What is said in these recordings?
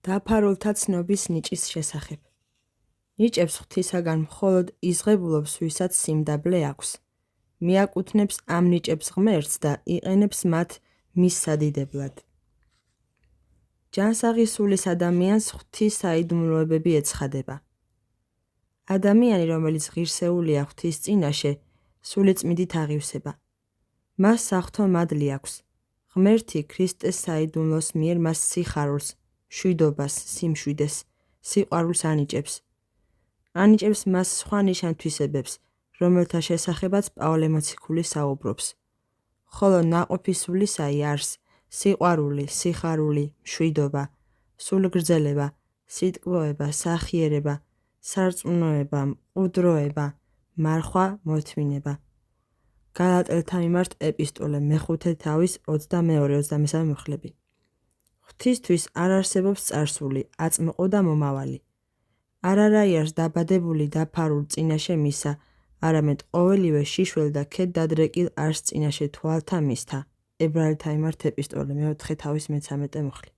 დაფარულთა ცნობის ნიჭის შესახებ. ნიჭებს ღვთისაგან მხოლოდ იზღებულობს, ვისაც სიმდაბლე აქვს. მიაკუთვნებს ამ ნიჭებს ღმერთს და იყენებს მათ მის სადიდებლად. ჯანსაღი სულის ადამიანს ღვთის საიდუმლოებები ეცხადება. ადამიანი, რომელიც ღირსეულია ღვთის წინაშე, სულიწმიდით აღივსება. მას საღვთო მადლი აქვს. ღმერთი ქრისტეს საიდუმლოს მიერ მას სიხარულს, მშვიდობას, სიმშვიდეს, სიყვარულს ანიჭებს. ანიჭებს მას სხვა ნიშან-თვისებებს, რომელთა შესახებაც პავლე მოციქული საუბრობს. ხოლო ნაყოფი სულისაი არის სიყვარული, სიხარული, მშვიდობა, სულგრძელება, სიტყვოება, სახიერება, სარწმუნოება, მყუდროება, მარხვა, მოთმინება. გალატელთა მიმართ ეპისტოლე მეხუთე თავის 22-23 მუხლები. ღვთისთვის არ არსებობს წარსული, აწმყო და მომავალი. არარაი არის დაბადებული დაფარულ წინაშე მისა, არამედ ყოველივე შიშველ და ქედ დადრეკილ არს წინაშე თვალთა მისთა. ებრაელთა მიმართ ეპისტოლე მეოთხე თავის მე-13 მუხლი.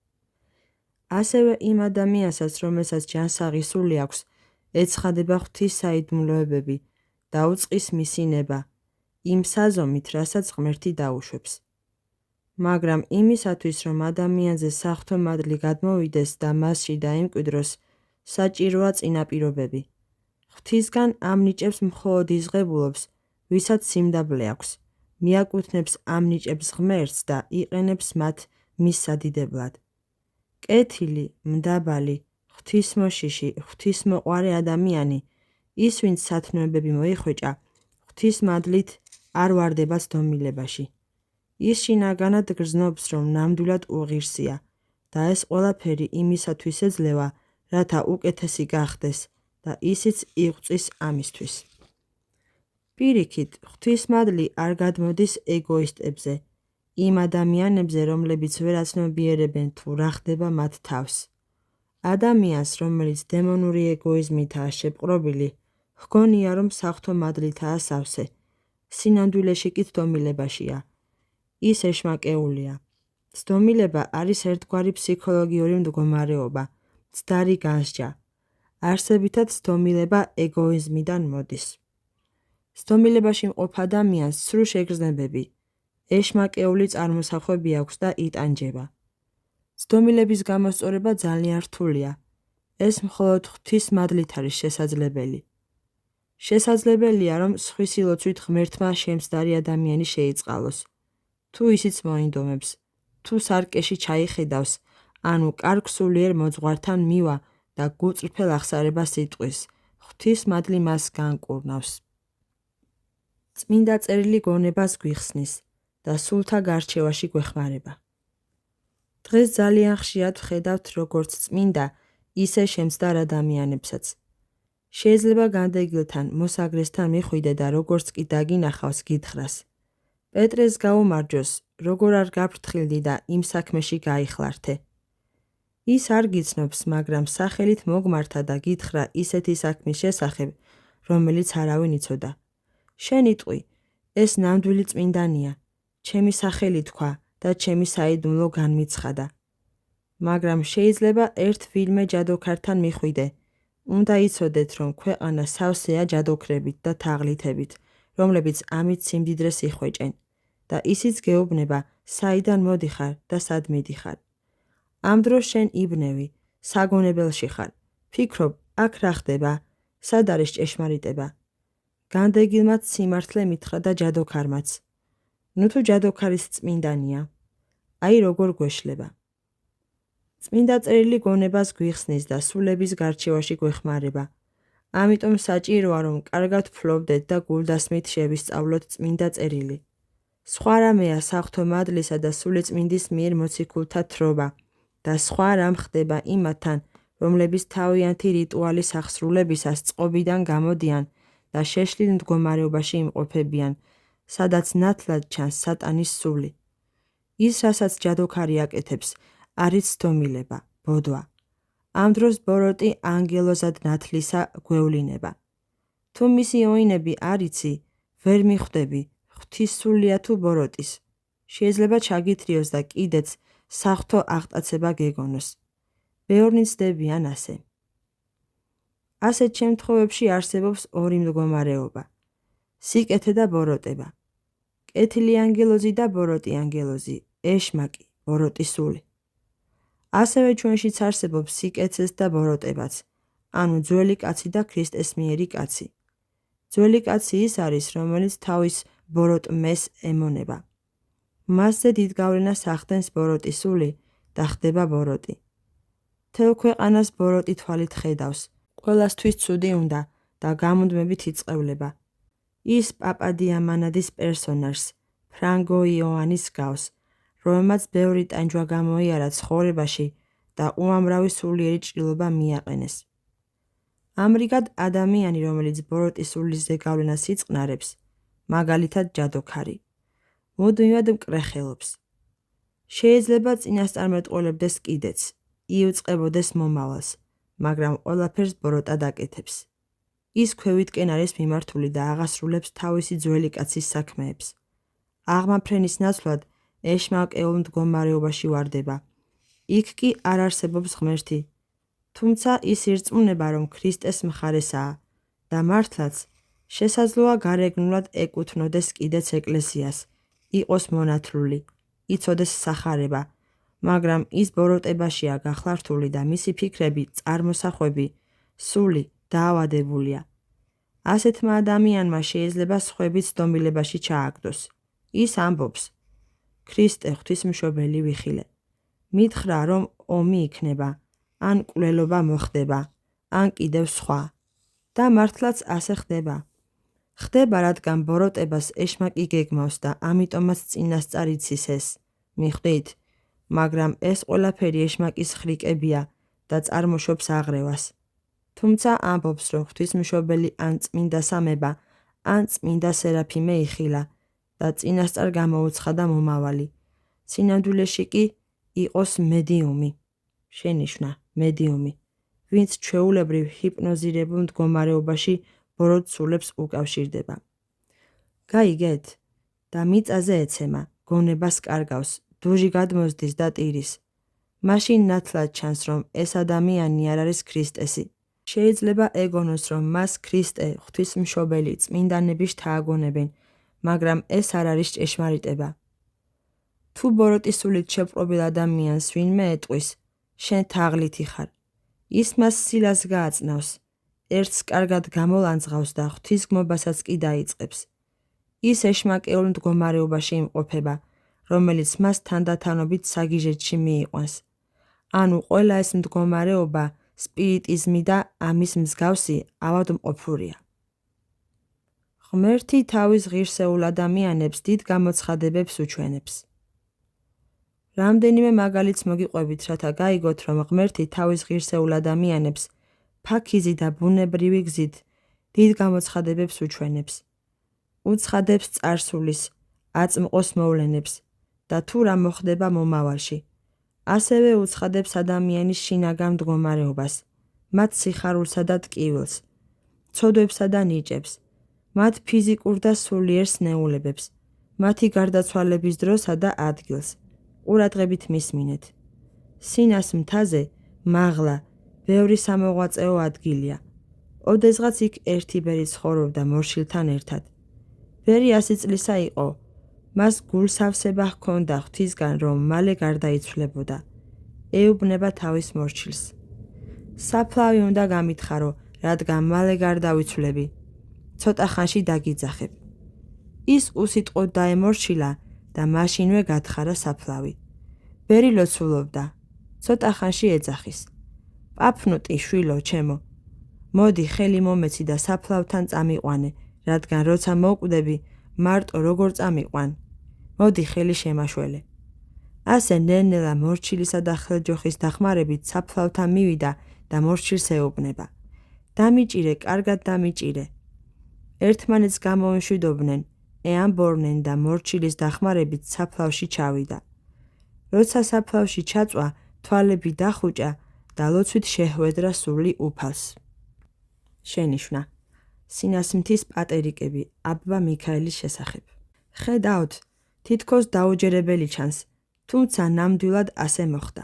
ასევე იმ ადამიანსაც, რომელსაც ჯანსაღი სული აქვს, ეცხადება ღვთის საიდუმლოებები, დაუწყის მისი ნება, იმ საზომით, რასაც ღმერთი დაუშვებს. მაგრამ იმისათვის, რომ ადამიანზე საღვთო მადლი გადმოვიდეს და მასში დაიმკვიდროს, საჭიროა წინაპირობები. ღვთისგან ამ ნიჭებს მხოლოდ იზღებულობს, ვისაც სიმდაბლე აქვს, მიაკუთვნებს ამ ნიჭებს ღმერთს და იყენებს მათ მის სადიდებლად. კეთილი, მდაბალი, ღვთისმოშიში, ღვთისმოყვარე ადამიანი, ის, ვინც სათნოებები მოიხვეჭა, ღვთის მადლით არ ვარდება ცდომილებაში. ის შინაგანად გრძნობს, რომ ნამდვილად უღირსია და ეს ყველაფერი იმისათვის ეძლევა, რათა უკეთესი გახდეს და ისიც იღვწვის ამისთვის. პირიქით, ღვთის მადლი არ გადმოდის ეგოისტებზე, იმ ადამიანებზე, რომლებიც ვერ აცნობიერებენ თუ რა ხდება მათ თავს. ადამიანს, რომელიც დემონური ეგოიზმითაა შეპყრობილი, ჰგონია, რომ საღვთო მადლითაა სავსე, სინამდვილეში კი ცდომილებაშია. ის ეშმაკეულია. ცდომილება არის ერთგვარი ფსიქოლოგიური მდგომარეობა, მცდარი განსჯა. არსებითად ცდომილება ეგოიზმიდან მოდის. ცდომილებაში მყოფ ადამიანს სრულ შეგრძნებები, ეშმაკეული წარმოსახვები აქვს და იტანჯება. ცდომილების გამოსწორება ძალიან რთულია. ეს მხოლოდ ღვთის მადლით არის შესაძლებელი. შესაძლებელია, რომ სხვისი ლოცვით ღმერთმა შემცდარი ადამიანი შეიწყალოს. თუ ისიც მოინდომებს, თუ სარკეში ჩაიხედავს, ანუ კარგ სულიერ მოძღვართან მივა და გუწრფელ ახსარებას იტყვის, ღვთის მადლი მას განკურნავს. წმინდა წერილი გონებას გვიხსნის და სულთა გარჩევაში გვეხმარება. დღეს ძალიან ხშირად ვხედავთ როგორც წმინდა, ისე შემცდარ ადამიანებსაც. შეიძლება განდეგილთან, მოსაგრესთან მიხვიდე და როგორც კი დაგინახავს გითხრას. პეტრეს გაუმარჯოს, როგორ არ გაფრთხილდი და იმ საქმეში გაიხლართე. ის არ გიცნობს, მაგრამ სახელით მოგმართა და გითხრა ისეთი საქმის შესახებ, რომელიც არავინ იცოდა. შენ იტყვი, ეს ნამდვილი წმინდანია, ჩემი სახელი თქვა და ჩემი საიდუმლო განმიცხადა. მაგრამ შეიძლება ერთ ვინმე ჯადოქართან მიხვიდე. უნდა იცოდეთ, რომ ქვეყანა სავსეა ჯადოქრებით და თაღლითებით, რომლებიც ამით სიმდიდრეს იხვეჭენ და ისიც გეუბნება, საიდან მოდიხარ და სად მიდიხარ. ამ დროს შენ იბნევი, საგონებელში ხარ, ფიქრობ, აქ რა ხდება, სად არის ჭეშმარიტება. განდეგილმაც სიმართლე მითხრა და ჯადოქარმაც. ნუ თუ ჯადოქარის წმინდანია, აი როგორ გვეშლება. წმინდა წერილი გონებას გვიხსნის და სულების გარჩევაში გვეხმარება. ამიტომ საჭიროა, რომ კარგად ვფლობდეთ და გულდასმით შევისწავლოთ წმინდა წერილი. სხვა რამეა საღვთო მადლისა და სულიწმინდის მიერ მოციქულთა თრობა და სხვა რამ ხდება იმათთან, რომლებიც თავიანთი რიტუალის აღსრულებისას წყობიდან გამოდიან და შეშლილ მდგომარეობაში იმყოფებიან, სადაც ნათლად ჩანს სატანის სული. ის, რასაც ჯადოქარი აკეთებს, არის ცდომილება, ბოდვა. ამ დროს ბოროტი ანგელოზად ნათლისა გვევლინება. თუ მისი ოინები არ იცი, ვერ მიხვდები, ღვთის სულია თუ ბოროტის. შეიძლება ჩაგითრიოს და კიდეც საღვთო აღტაცება გეგონოს. ბევრნი ცდებიან ასე. ასეთ შემთხვევებში არსებობს ორი მდგომარეობა: სიკეთე და ბოროტება. კეთილი ანგელოზი და ბოროტი ანგელოზი, ეშმაკი, ბოროტი სული. ასევე ჩვენშიც არსებობს სიკეთეს და ბოროტებაც, ანუ ძველი კაცი და ქრისტეს მიერი კაცი. ძველი კაცი ის არის, რომელიც თავის ბოროტ მეს ემონება. მასზე დიდ გავლენას ახდენს ბოროტი სული და ხდება ბოროტი. მთელ ქვეყანას ბოროტი თვალით ხედავს, ყველასთვის ცუდი უნდა და გამუდმებით იწყევლება. ის პაპა დიამანადის პერსონაჟს, ფრანგო იოანის გავს, რომელმაც ბევრი ტანჯვა გამოიარა ცხოვრებაში და უამრავი სულიერი ჭრილობა მიაყენეს. ამრიგად ადამიანი, რომელიც ბოროტი სულის ზეგავლენას იწყნარებს, მაგალითად ჯადოქარი, მუდმივად მკრეხელობს. შეიძლება წინასწარმეტყველებდეს კიდეც, იუწყებოდეს მომავალს, მაგრამ ყველაფერს ბოროტად აკეთებს. ის ქვევითკენ არის მიმართული და აღასრულებს თავისი ძველი კაცის საქმეებს. აღმაფრენის ნაცვლად ეშმაკეულ მდგომარეობაში ვარდება. იქ კი არ არსებობს ღმერთი, თუმცა ის ირწმუნება, რომ ქრისტეს მხარესაა და მართლაც შესაძლოა გარეგნულად ეკუთვნოდეს კიდეც ეკლესიას, იყოს მონათლული, იცოდეს სახარება, მაგრამ ის ბოროტებაშია გახლართული და მისი ფიქრები, წარმოსახვები, სული დაავადებულია. ასეთმა ადამიანმა შეიძლება სხვების დომილებაში ჩააგდოს. ის ამბობს: ქრისტე ღვთისმშობელი ვიხილე. მითხრა, რომ ომი იქნება, ან მკვლელობა მოხდება, ან კიდევ სხვა. და მართლაც ასე ხდება. ხდება, რადგან ბოროტებას ეშმაკი გეგმავს და ამიტომაც წინასწარ იცის ეს. მიხვდით? მაგრამ ეს ყველაფერი ეშმაკის ხრიკებია და წარმოშობს აღრევას. თუმცა ამბობს, რომ ღვთისმშობელი ან წმინდა სამება, ან წმინდა სერაფიმე იხილა და წინასწარ გამოუცხადა მომავალი. სინამდვილეში კი იყოს მედიუმი. შენიშვნა: მედიუმი, ვინც ჩვეულებრივ ჰიპნოზირებულ მდგომარეობაში ბოროტ სულებს უკავშირდება. გაიგეთ? და მიწაზე ეცემა, გონებას კარგავს, დუჟი გადმოსდის და ტირის. მაშინ ნათლად ჩანს, რომ ეს ადამიანი არ არის ქრისტესი. შეიძლება ეგონოს, რომ მას ქრისტე, ღვთისმშობელი, წმინდანები შთააგონებენ, მაგრამ ეს არ არის ჭეშმარიტება. თუ ბოროტი სულით შეპყრობილ ადამიანს ვინმე ეტყვის, შენ თაღლითი ხარ, ის მას სილას გააწნავს, ერთს კარგად გამოლანძღავს და ღვთისგმობასაც კი დაიწყებს. ის ეშმაკეულ მდგომარეობაში იმყოფება, რომელიც მას თანდათანობით საგიჟეთში მიიყვანს. ანუ ყველა ეს მდგომარეობა სპირიტიზმი და ამის მსგავსი ავადმყოფურია. ღმერთი თავის ღირსეულ ადამიანებს დიდ გამოცხადებებს უჩვენებს. რამდენიმე მაგალითს მოგიყვებით, რათა გაიგოთ, რომ ღმერთი თავის ღირსეულ ადამიანებს ფაქიზი და ბუნებრივი გზით დიდ გამოცხადებებს უჩვენებს. უცხადებს წარსულის, აწმყოს მოვლენებს და თუ რა მოხდება მომავალში. ასევე უცხადებს ადამიანის შინაგან მდგომარეობას, მათ სიხარულსა და ტკივილს, ცოდვებსა და ნიჭებს, მათ ფიზიკურ და სულიერ სნეულებებს, მათი გარდაცვალების დროსა და ადგილს. ყურადღებით მისმინეთ. სინას მთაზე მაღლა, ბევრი სამოღვაწეო ადგილია. ოდესღაც იქ ერთი ბერი ცხოვრობდა მორშილთან ერთად. ბერი 100 წლისა იყო. მას გულსავსება ჰქონდა ღვთისგან, რომ მალე გარდაიცვლებოდა. ეუბნება თავის მორჩილს. საფლავი უნდა გამითხარო, რადგან მალე გარდავიცვლები. ცოტა ხანში დაგიძახებ. ის უსიტყვოდ დაემორჩილა და მაშინვე გათხარა საფლავი. ბერი ლოცულობდა. ცოტა ხანში ეძახის. პაფნუტი, შვილო ჩემო, მოდი ხელი მომეცი და საფლავთან წამიყვანე, რადგან როცა მოვკვდები, მარტო როგორ წამიყვან. მოდი ხელი შემაშველე. ასე ნელ-ნელა მორჩილისა და ხელჯოხის დახმარებით საფლავთან მივიდა და მორჩილს ეუბნება. დამიჭირე, კარგად დამიჭირე. ერთმანეთს გამოუშვიდობდნენ, ეამბორნენ და მორჩილის დახმარებით საფლავში ჩავიდა. როცა საფლავში ჩაწვა, თვალები დახუჭა და ლოცვით შეჰვედრა სული უფალს. შენიშვნა: სინასმთის პატერიკები აბა მიქაელის შესახებ. ხედავთ, თითქოს დაუჯერებელი ჩანს, თუმცა ნამდვილად ასე მოხდა.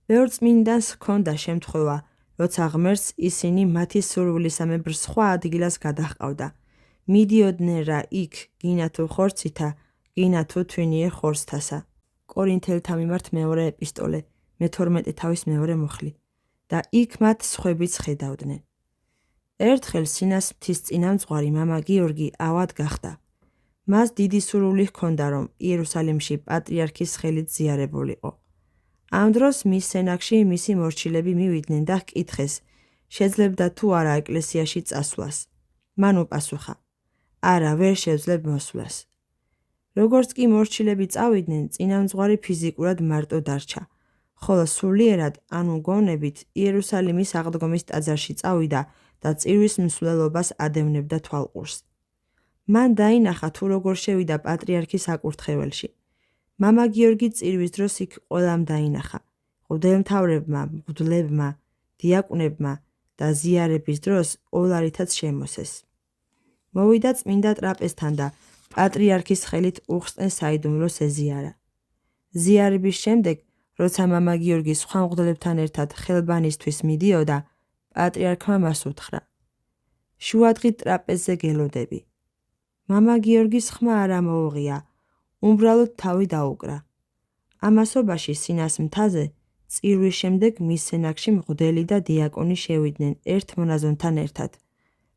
ბევრ წმინდანს ჰქონდა შემთხვევა, როცა ღმერთს ისინი მათი სურვილისამებრ სხვა ადგილას გადაჰყავდა. მიდიოდნენ რა იქ, გინა თუ ხორცითა, გინა თუ თვინიერ ხორცთასა. კორინთელთა მიმართ მეორე ეპისტოლე, მე-12 თავის მეორე მოხლი. და იქ მათ სხვებიც ხედავდნენ. ერთხელ სინას მთისწინამძღვარი მამა გიორგი ავად გახდა. მას დიდი სურვილი ჰქონდა, რომ იერუსალიმში პატრიარქის ხელით ზიარებულიყო. ამ დროს მის სენაკში მისი მორჩილები მივიდნენ და ჰკითხეს, შეძლებდა თუ არა ეკლესიაში წასვლას. მან უპასუხა, არა, ვერ შევძლებ მოსვლას. როგორც კი მორჩილები წავიდნენ, წინამძღვარი ფიზიკურად მარტო დარჩა, ხოლო სულიერად, ანუ გონებით, იერუსალიმის აღდგომის ტაძარში წავიდა და წირვის მსვლელობას ადევნებდა თვალყურს. მან დაინახა თუ როგორ შევიდა პატრიარქის საკურთხეველში. მამა გიორგი წირვის დროს იქ ყველამ დაინახა. მღვდელმთავრებმა, მღვდლებმა, დიაკვნებმა და ზიარების დროს ოლარითაც შემოსეს. მოვიდა წმინდა ტრაპეზთან და პატრიარქის ხელით უხსნეს საიდუმლოს ეზიარა. ზიარების შემდეგ, როცა მამა გიორგი სხვა მღვდლებთან ერთად ხელბანისთვის მიდიოდა, პატრიარქმა მას უთხრა: შუადღით ტრაპეზზე გელოდები. მამა გიორგის ხმა არ ამოუღია, უმბრალოდ თავი დაუკრა. ამასობაში სინას მთაზე წირვის შემდეგ მის სენაკში მღვდელი და დიაკონი შევიდნენ ერთ მონაზონთან ერთად,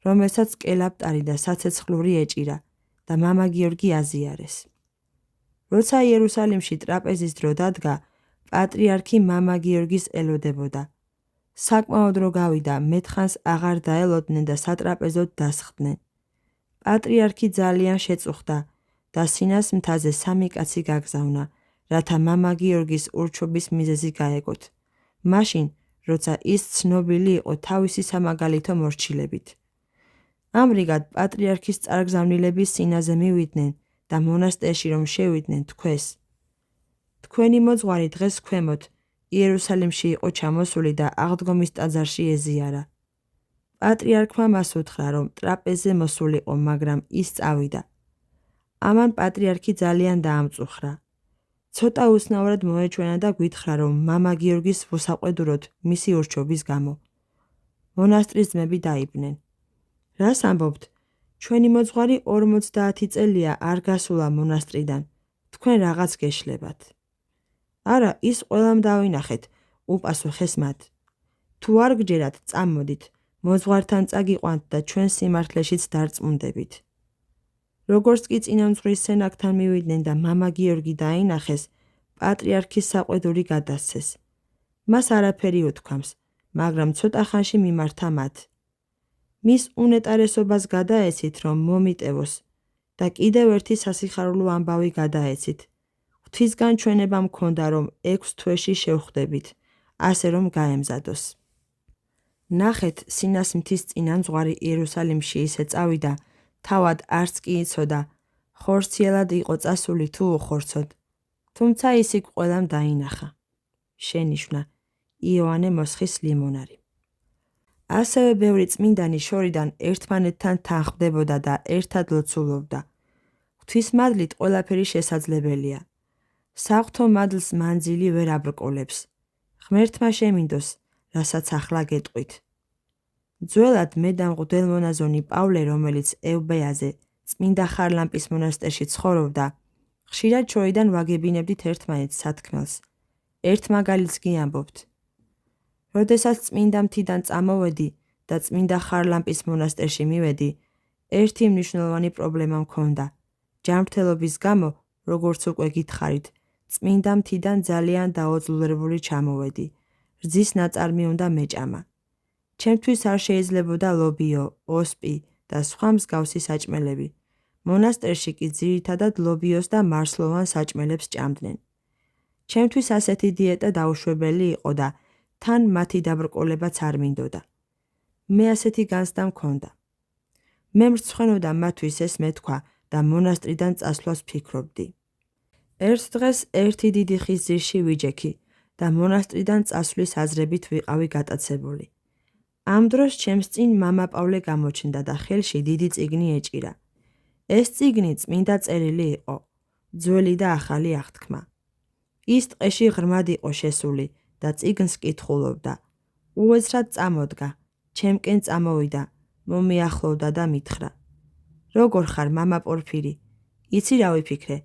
რომელსაც კელაპტარი და საცეცხლური ეჭირა და მამა გიორგი აზიარეს. როცა იერუსალიმში ტრაპეზის დრო დადგა, პატრიარქი მამა გიორგის ელოდებოდა. საკმაოდ რო გავიდა, მეტხანს აღარ დაელოდნენ და სატრაპეზოდ დასხდნენ. პატრიარქი ძალიან შეწუხდა და სინას მთაზე 3 კაცი გაგზავნა, რათა მამა გიორგის ურჩობის მიზეზი გაეგოთ. მაშინ, როცა ის ცნობილი იყო თავისი სამაგალითო მორჩილებით. ამრიგად პატრიარქის წარგზავნილები სინაზე მივიდნენ და მონასტერში რომ შევიდნენ, თქვეს: თქვენი მოძღვარი დღეს ქვემოთ იერუსალიმში იყო ჩამოსული და აღდგომის ტაძარში ეზიარა. პატრიარქმა მას უთხრა, რომ ტრაპეზზე მოსულიყო, მაგრამ ის წავიდა. ამან პატრიარქი ძალიან დაამწუხრა. ცოტა უსნაურად მოეჩვენა და გვითხრა, რომ მამა გიორგის ვუსაყვედუროთ მისი ურჩობის გამო. მონასტრის ძმები დაიბნენ. რას ამბობთ? ჩვენი მოძღვარი 50 წელია არ გასულა მონასტრიდან. თქვენ რაღაც გეშლებათ. არა, ის ყველამ დავინახეთ, უპასუხეს მათ. თუ არ გჯერათ, წამოდით, მოძღვართან წაგიყვანთ და ჩვენ სიმართლეშიც დარწმუნდებით. როგორც კი წინამძღვრის სენაკთან მივიდნენ და მამა გიორგი დაინახეს, პატრიარქის საყვედური გადასცეს. მას არაფერი უთქვამს, მაგრამ ცოტა ხანში მიმართა მათ. მის უნეტარესობას გადაეცით, რომ მომიტევოს და კიდევ ერთი სასიხარულო ამბავი გადაეცით. ღვთისგან ჩვენება მქონდა, რომ 6 თვეში შევხვდებით, ასე რომ გაემზადოს. ნახეთ, სინას მთის წინამძღვარი იერუსალიმში ისე წავიდა, თავად არც კი იცოდა, ხორციელად იყო წასული თუ უხორცოდ. თუმცა ის იქ ყველამ დაინახა. შენიშვნა: იოანე მოსხის ლიმონარი. ასევე ბევრი წმინდანი შორიდან ერთმანეთთან თანხმდებოდა და ერთად ლოცულობდა. ღვთისმადლით ყველაფერი შესაძლებელია. საღვთო მადლს მანძილი ვერ აბრკოლებს. ღმერთმა შემინდოს, რასაც ახლა გეტყვით. ძველად მე და მღვდელმონაზონი პავლე, რომელიც ევბეაზე, წმინდა ხარლამპის მონასტერში ცხოვრობდა, ხშირად შორიდან ვაგებინებდით ერთმანეთს სათქმელს. ერთ მაგალითს გიამბობთ. როდესაც წმინდა მთიდან წამოვედი და წმინდა ხარლამპის მონასტერში მივედი, ერთი მნიშვნელოვანი პრობლემა მქონდა. ჯანმრთელობის გამო, როგორც უკვე გითხარით, წმინდა მთიდან ძალიან დაოძლურებული ჩამოვედი. რძის ნაწარმი უნდა მეჭამა. ჩემთვის არ შეიძლებოდა ლობიო, ოსპი და სხვა მსგავსი საჭმელები. მონასტერში კი ძირითადად ლობიოს და მარსლოვან საჭმელებს ჭამდნენ. ჩემთვის ასეთი დიეტა დაუშვებელი იყო და თან მათი დაბრკოლებაც არ მინდოდა. მე ასეთი განცდა მქონდა. მე მრცხვენოდა მათთვის ეს მეთქვა და მონასტრიდან წასვლას ფიქრობდი. ერთ დღეს ერთი დიდი ხის ძირში ვიჯექი და მონასტრიდან წასვლის აზრებით ვიყავი გატაცებული. ამ დროს ჩემს წინ მამა პავლე გამოჩნდა და ხელში დიდი წიგნი ეჭირა. ეს წიგნი წმინდა წერილი იყო, ძველი და ახალი აღთქმა. ის ტყეში ღრმად იყო შესული და წიგნს კითხულობდა. უეცრად წამოდგა, ჩემკენ წამოვიდა, მომიახლოვდა და მითხრა: როგორ ხარ, მამა პორფირი? იცი რა ვიფიქრე?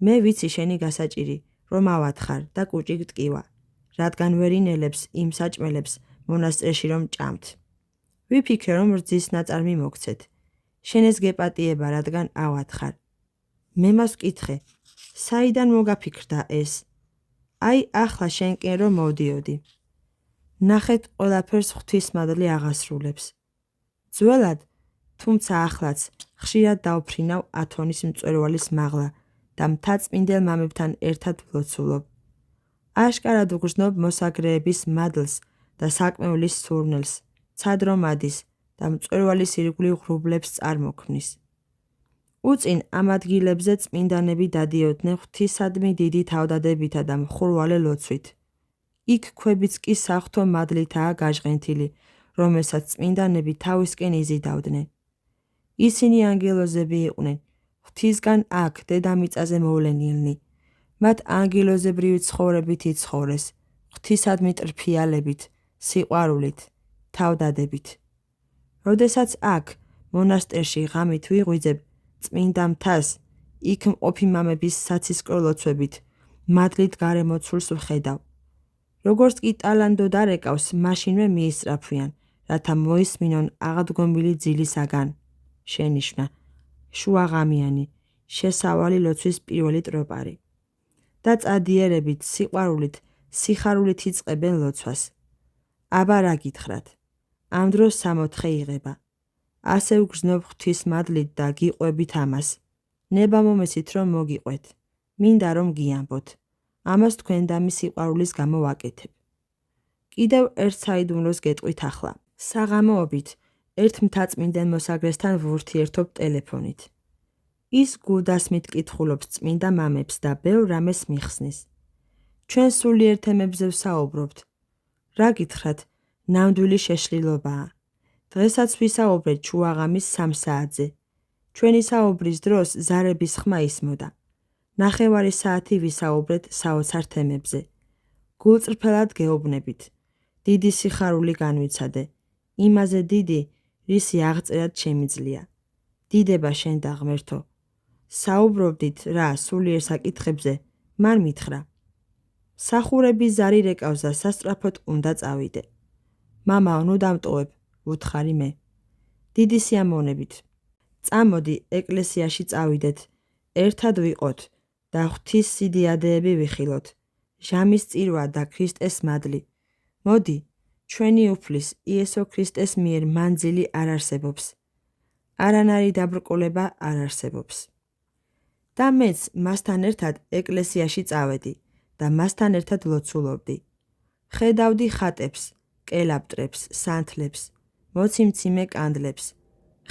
მე ვიცი შენი გასაჭირი, რომ ავათხარ და კუჭი გტკივა, რადგან ვერ ინელებს იმ საჭმელებს მონასტრში რომ ჭამთ. ვიფიქრე, რომ რძის ნაწარმი მოგცეთ. შენ ეს გეპატიება, რადგან ავათხარ. მე მას ვკითხე, საიდან მოგაფიქრდა ეს? აი, ახლა შენკენ რომ მოვდიოდი. ნახეთ, ყველაფერს ღვთისმადლი აღასრულებს. ძველად, თუმცა ახლაც ხშირად დავფრინავ ათონის მწვერვალის მაღლა და მთაწმინდელ მამებთან ერთად ვლოცულობ. აშკარად ვგრძნობ მოსაგრეების მადლს და საკმევლის სურნელს, ცად რომ ადის და მწვერვალის ირგვლივ ღრუბლებს წარმოქმნის. უწინ ამ ადგილებზე წმინდანები დადიოდნენ ღვთისადმი დიდი თავდადებითა და მხურვალე ლოცვით. იქ ქვებიც კი საღვთო მადლითაა გაჟღენთილი, რომელსაც წმინდანები თავისკენ იზიდავდნენ. ისინი ანგელოზები იყვნენ, ღვთისგან აქ დედამიწაზე მოვლენილნი. მათ ანგელოზებრივი ცხოვრებით იცხოვრეს, ღვთისადმი ტრფიალებით, სიყვარულით, თავდადებით. როდესაც აქ, მონასტერში ღამით ვიღვიძებ წმინდა მთას, იქ მყოფი მამების საცისკრო ლოცვებით, მადლით გარემოცულს ვხედავ. როგორც კი ტალანდო დარეკავს, მაშინვე მიისწრაფვიან, რათა მოისმინონ აღდგომილი ძილისაგან. შენიშვნა: შუაღამიანი, შესავალი ლოცვის პირველი ტროპარი. და წადიერებით, სიყვარულით, სიხარულით იწყებენ ლოცვას. აბა რა გითხრათ? ამ დროს 60 იღება. ასე ვგრძნობ ღვთისმადლით და გიყვებით ამას. ნება მომესით რომ მოგიყვეთ, მინდა რომ გიამბოთ. ამას თქვენ და მის სიყვარულის გამო ვაკეთებ. კიდევ ერთ საიდუმლოს გეტყვით ახლა. საღამოობით ერთ მთაწმინდელ მოსაგრესთან ვურთიერთობ ტელეფონით. ის გულდასმით კითხულობს წმინდა მამებს და ბევრ რამეს მიხსნის. ჩვენ სულიერ თემებზე ვსაუბრობთ. რა გითხრათ, ნამდვილი შეშლილობაა. დღესაც ვისაუბრეთ შუაღამის 3 საათზე. ჩვენი საუბრის დროს ზარების ხმა ისმოდა. ნახევარი საათი ვისაუბრეთ საოცარ თემებზე. გულწრფელად გეუბნებით. დიდი სიხარული განვიცადე. იმაზე დიდი, რისი აღწერად შემიძლია. დიდება შენ და ღმერთო. საუბრობდით რა სულიერ საკითხებზე, მან მითხრა. სახურების ზარი რეკავს და სასწრაფოდ უნდა წავიდე. მამაო, ნუ დამტოვებ, ვუთხარი მე. დიდი სიამოვნებით. წამოდი, ეკლესიაში წავიდეთ, ერთად ვიყოთ და ღვთის სიდიადეები ვიხილოთ. ჟამის წირვა და ქრისტეს მადლი. მოდი, ჩვენი უფლის იესო ქრისტეს მიერ მანძილი არ არსებობს. არანაირი დაბრკოლება არ არსებობს. და მეც მასთან ერთად ეკლესიაში წავედი და მასთან ერთად ლოცულობდი. ხედავდი ხატებს, კელაპტრებს, სანთლებს, მოციმციმე კანდლებს.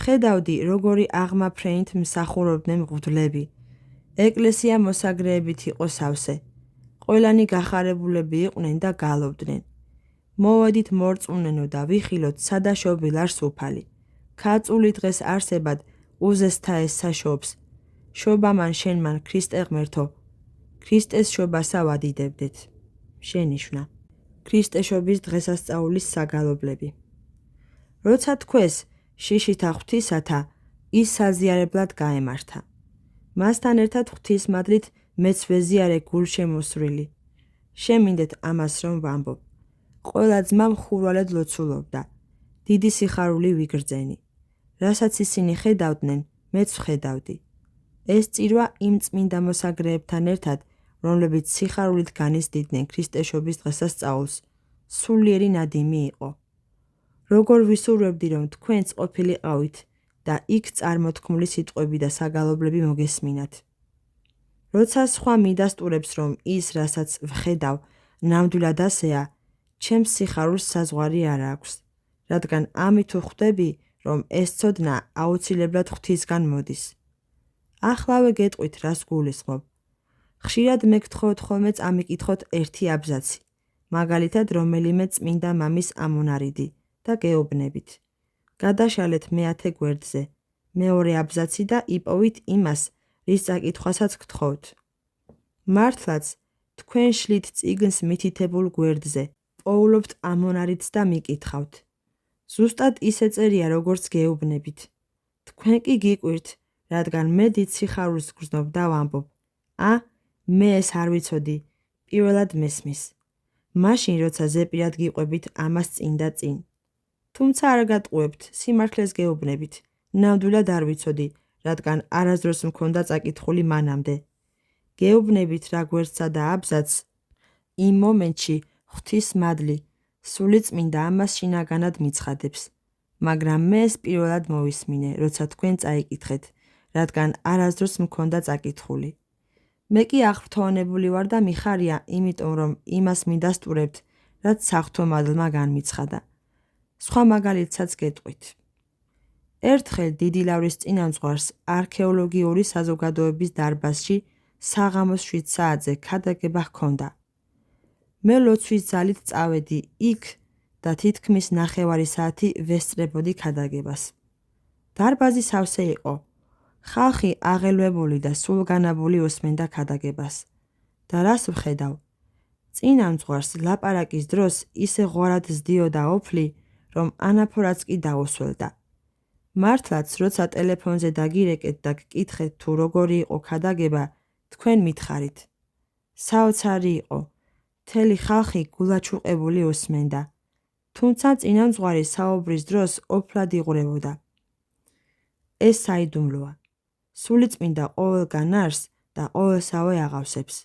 ხედავდი, როგორი აღმა ფრენით მსახურობდნენ მღვდლები. ეკლესია მოსაგრეებით იყო სავსე. ყველანი გახარებულები იყვნენ და გალობდნენ. მოვედით მორწმუნენო და ვიხილოთ სადაშობილ არს უფალი. ქაწული დღეს არსებად უზესთა ეს საშობს. შობამან შენმან ქრისტე ღმერთო. ქრისტეს შობასა ვადიდებდეთ. შენიშვნა: ქრისტეშობის დღესასწაულის საგალობლები. როცა თქويس შიშითა ღვთისათა, ის საზიარებლად გაემართა. მასთან ერთად ღვთისმადლით მეც ვეზიარე გულშემოსვლილი. შემინდეთ ამას რომ ვამბობ. ყველა ძმა მხურვალედ ლოცულობდა. დიდი სიხარული ვიგრძენი. რასაც ისინი ხედავდნენ, მეც ვხედავდი. ეს წირვა იმ წმინდა მოსაგრეებთან ერთად, რომლებიც სიხარულით განიცდიდნენ ქრისტეშობის დღესასწაულს, სულიერი ნადიმი იყო. როგორ ვისურვებდი, რომ თქვენც ყოფილიყავით და იქ წარმოთქმული სიტყვები და საგალობლები მოგესმინათ. როცა სხვა მიდასტურებს, რომ ის, რასაც ვხედავ, ნამდვილად ასეა, ჩემს სიხარულს საზღვარი არ აქვს, რადგან ამით ვხვდები, რომ ეს ცოდნა აუცილებლად ღვთისგან მოდის. ახლავე გეტყვით, რას გულისხმობ. ხშირად მეგთხოვთ ხოლმე წამიკითხოთ ერთი აბზაცი, მაგალითად რომელიმე წმინდა მამის ამონარიდი და გეუბნებით. გადაშალეთ მე-10 გვერდზე, მეორე აბზაცი და იპოვით იმას, რის წაკითხვასაც გთხოვთ. მართლაც, თქვენ შლით წიგნს მითითებულ გვერდზე, პოულობთ ამონარიც და მიკითხავთ. ზუსტად ისე წერია, როგორც გეუბნებით. თქვენ კი გიყვირთ, რადგან მე დიდ სიხარულს გრძნობ და ვამბობ. მე ეს არ ვიცოდი, პირველად მესმის. მაშინ, როცა ზეპირად გიყვებით ამას წინ და წინ. თუმცა არ გატყუებთ, სიმართლეს გეუბნებით. ნამდვილად არ ვიცოდი, რადგან არასდროს მქონდა წაკითხული მანამდე. გეუბნებით რა გვერდსა და აბზაცს, იმ მომენტში ღვთის მადლი, სულიწმინდა ამას შინაგანად მიცხადებს. მაგრამ მე ეს პირველად მოვისმინე, როცა თქვენ წაიკითხეთ, რადგან არასდროს მქონდა წაკითხული. მე კი აღფრთოვანებული ვარ და მიხარია, იმიტომ რომ იმას მიდასტურებთ, რაც საღვთო მადლმა განმიცხადა. სხვა მაგალითსაც გეტყვით. ერთხელ დიდი ლავრის წინამძღვარს არქეოლოგიური საზოგადოების დარბაზში საღამოს 7 საათზე ქადაგება ჰქონდა. მე ლოცვის ძალით წავედი იქ და თითქმის 9 საათი ვესწრებოდი ქადაგებას. დარბაზი სავსე იყო. ხალხი აღელვებული და სულგანაბული უსმენდა ქადაგებას. და რას ვხედავ? წინამძღვარს ლაპარაკის დროს ისე ღვარად ზდიოდა ოფლი, რომ ანაფორაც კი დაუსველდა. მართლაც, როცა ტელეფონზე დაგირეკეთ და გკითხეთ თუ როგორი იყო ქადაგება, თქვენ მითხარით. საოცარი იყო. მთელი ხალხი გულაჩუყებული უსმენდა. თუმცა წინამძღვარი საუბრის დროს ოფლად იღვრებოდა. ეს საიდუმლოა. სულიწმინდა ყოველგან არს და ყოველსავე აღავსებს.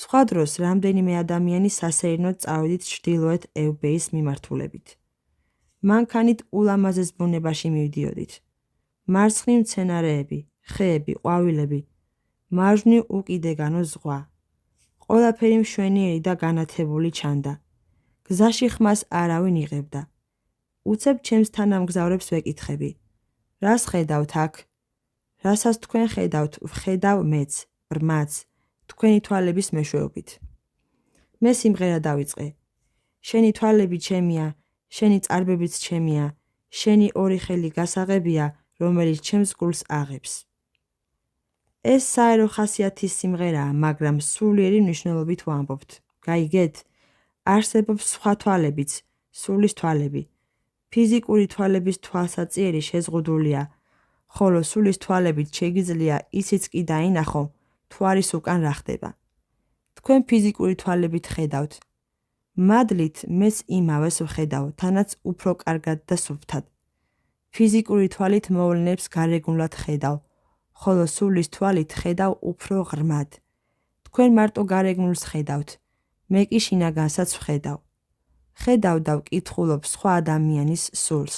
სხვა დროს რამდენიმე ადამიანი სასეირნოდ წავედით ჩრდილოეთ ევბეის მიმართულებით. მანქანით ულამაზეს ბუნებაში მივდიოდით. მარცხნივ მცენარეები, ხეები, ყვავილები, მარჯვნივ უკიდეგანო ზღვა. ყველაფერი მშვენიერი და განათებული ჩანდა. გზაში ხმას არავინ იღებდა. უცებ ჩემს თანამგზავრებს ვეკითხები. რას ხედავთ აქ? რასაც თქვენ ხედავთ, ვხედავ მეც, ბრმაც, თქვენი თვალების მეშვეობით. მე სიმღერა დავიწყე. შენი თვალები ჩემია, შენი წარბებიც ჩემია, შენი ორი ხელი გასაღებია, რომელიც ჩემს გულს აღებს. ეს საერო ხასიათის სიმღერაა, მაგრამ სულიერი მნიშვნელობით ვამბობთ. გაიგეთ? არსებობს სხვა თვალებიც, სულის თვალები. ფიზიკური თვალების თვალსაწიერი შეზღუდულია, ხოლო სულის თვალებით შეგიძლია ისიც კი დაინახო, თუ არის უკან რა ხდება. თქვენ ფიზიკური თვალებით ხედავთ. მადლით მეც იმავეს ვხედავ, თანაც უფრო კარგად და სუფთად. ფიზიკური თვალით მოვლენებს გარეგნულად ხედავ, ხოლო სულის თვალით ხედავ უფრო ღრმად. თქვენ მარტო გარეგნულს ხედავთ, მე კი შინაგანსაც ვხედავ. ხედავ და ვკითხულობ სხვა ადამიანის სულს.